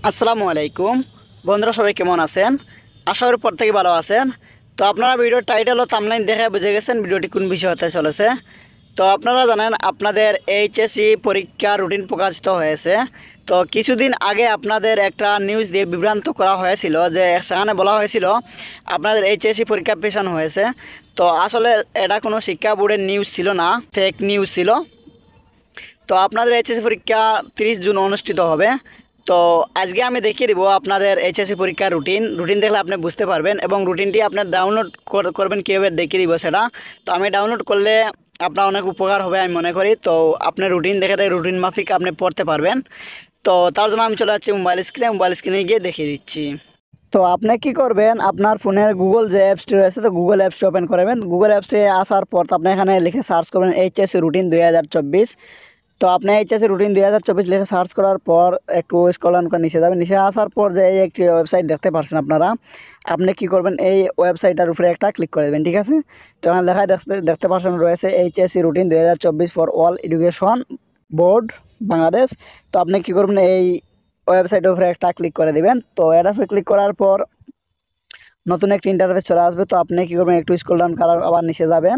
আসসালামু আলাইকুম বন্ধুরা, সবাই কেমন আছেন? আশা করি প্রত্যেকে ভালো আছেন। তো আপনারা ভিডিওর টাইটেল ও থাম্বনেইল দেখে বুঝে গেছেন ভিডিওটি কোন বিষয় হতে চলেছে। তো আপনারা জানেন আপনাদের এইচএসসি পরীক্ষা রুটিন প্রকাশিত হয়েছে। তো কিছুদিন আগে আপনাদের একটা নিউজ দিয়ে বিভ্রান্ত করা হয়েছিল, যে সেখানে বলা হয়েছিল আপনাদের এইচএসসি পরীক্ষা পেছানো হয়েছে। তো আসলে এটা কোনো শিক্ষা বোর্ডের নিউজ ছিল না, ফেক নিউজ ছিল। তো আপনাদের এইচএসসি পরীক্ষা 30 জুন অনুষ্ঠিত হবে। তো আজকে আমি দেখিয়ে দিব আপনাদের এইচএসসি পরীক্ষার রুটিন দেখলে আপনি বুঝতে পারবেন, এবং রুটিনটি আপনার ডাউনলোড করবেন কীভাবে দেখিয়ে দিব সেটা। তো আমি ডাউনলোড করলে আপনার অনেক উপকার হবে আমি মনে করি। তো আপনি রুটিন দেখে রুটিন মাফিক আপনি পড়তে পারবেন। তো তার জন্য আমি চলে যাচ্ছি মোবাইল স্ক্রিনে গিয়ে দেখিয়ে দিচ্ছি। তো আপনি কি করবেন, আপনার ফোনের গুগল যে অ্যাপসটি রয়েছে, তো গুগল অ্যাপসটি ওপেন করবেন। গুগল অ্যাপসটি আসার পর তো আপনি এখানে লিখে সার্চ করবেন এইচএসসি রুটিন 2024। তো আপনি এইচএসসি রুটিন 2024 লিখে সার্চ করার পর একটু স্ক্রল ডাউন করে নিচে যাবেন। নিচে আসার পর যে এই একটি ওয়েবসাইট দেখতে পাচ্ছেন আপনারা, আপনি কি করবেন, এই ওয়েবসাইটের উপরে একটা ক্লিক করে দেবেন, ঠিক আছে? তো এখানে লেখায় দেখতে পাচ্ছেন রয়েছে HSC routine 2024 for all education board Bangladesh. তো আপনি কি করবেন, এই ওয়েবসাইটের উপরে একটা ক্লিক করে দিবেন। তো এটার উপরে ক্লিক করার পর নতুন একটি ইন্টারফেস চলে আসবে। তো আপনি কি করবেন, একটু স্ক্রল ডাউন করার আবার নিচে যাবেন।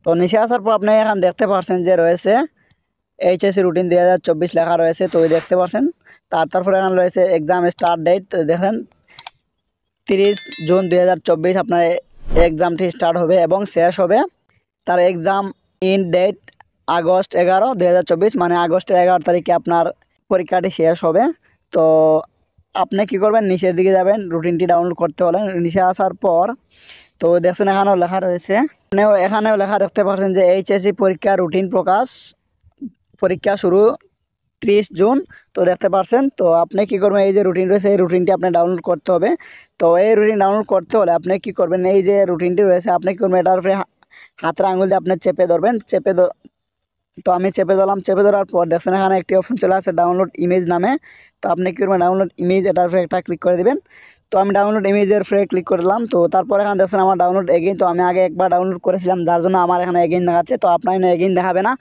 তো নিচে আসার পর আপনি এখানে দেখতে পাচ্ছেন যে রয়েছে এইচএসসি রুটিন 2024 লেখা রয়েছে। তো ওই দেখতে পাচ্ছেন। তারপরে এখানে রয়েছে এক্সাম স্টার্ট ডেট। তো দেখেন 30 জুন 2024 আপনার এক্সামটি স্টার্ট হবে এবং শেষ হবে। তার এক্সাম ইন ডেট আগস্ট 11, 2024, মানে আগস্টের 11 তারিখে আপনার পরীক্ষাটি শেষ হবে। তো আপনি কি করবেন, নিচের দিকে যাবেন রুটিনটি ডাউনলোড করতে হলে। নিচে আসার পর তো দেখছেন এখানেও লেখা রয়েছে, এখানেও লেখা দেখতে পাচ্ছেন যে এইচএসসি পরীক্ষা রুটিন প্রকাশ, পরীক্ষা শুরু 30 জুন। তো দেখতে পাচ্ছেন। তো আপনি কি করবেন, এই যে রুটিন রয়েছে এই রুটিনটি আপনি ডাউনলোড করতে হবে। তো এই রুটিন ডাউনলোড করতে হলে আপনি কি করবেন, এই যে রুটিনটি রয়েছে আপনি কি করবেন, এটার উপরে হাতের আঙুল দিয়ে আপনি চেপে ধরবেন। তো আমি চেপে ধরলাম। চেপে ধরার পর দেখছেন এখানে একটি অপশন চলে আসে ডাউনলোড ইমেজ নামে। তো আপনি কি করবেন, ডাউনলোড ইমেজ এটার উপরে একটা ক্লিক করে দিবেন। তো আমি ডাউনলোড ইমেজের উপরে ক্লিক করলাম। তো তারপর এখানে দেখছেন আমার ডাউনলোড এগেইন। তো আমি আগে একবার ডাউনলোড করেছিলাম, যার জন্য আমার এখানে এগেইন দেখাচ্ছে। তো আপনার এখানে এগেইন দেখাবে না।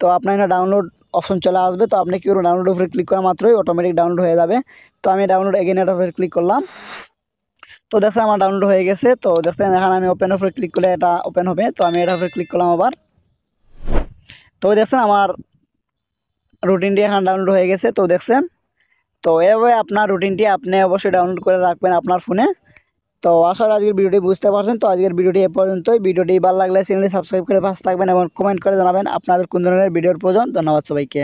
তো আপনার এখানে ডাউনলোড অপশন চলে আসবে। তো আপনি কি করবেন, ডাউনলোড উপরে ক্লিক করা মাত্রই অটোমেটিক ডাউনলোড হয়ে যাবে। তো আমি ডাউনলোড এগেইন এটার উপরে ক্লিক করলাম। তো দেখছেন আমার ডাউনলোড হয়ে গেছে। তো দেখছেন এখানে আমি ওপেন উপরে ক্লিক করলে এটা ওপেন হবে। তো আমি এটার উপরে ক্লিক করলাম আবার। তো দেখছেন আমার রুটিনটি এখানে ডাউনলোড হয়ে গেছে। তো দেখছেন। তো এভাবে আপনার রুটিনটি আপনি অবশ্যই ডাউনলোড করে রাখবেন আপনার ফোনে। তো আশা করি আজকের ভিডিওটি বুঝতে পারছেন। তো আজকের ভিডিওটি এ পর্যন্তই। ভিডিওটি ভালো লাগলে চ্যানেলটি সাবস্ক্রাইব করে পাশে থাকবেন এবং কমেন্ট করে জানাবেন আপনাদের কোন ধরনের ভিডিওর প্রয়োজন। ধন্যবাদ সবাইকে।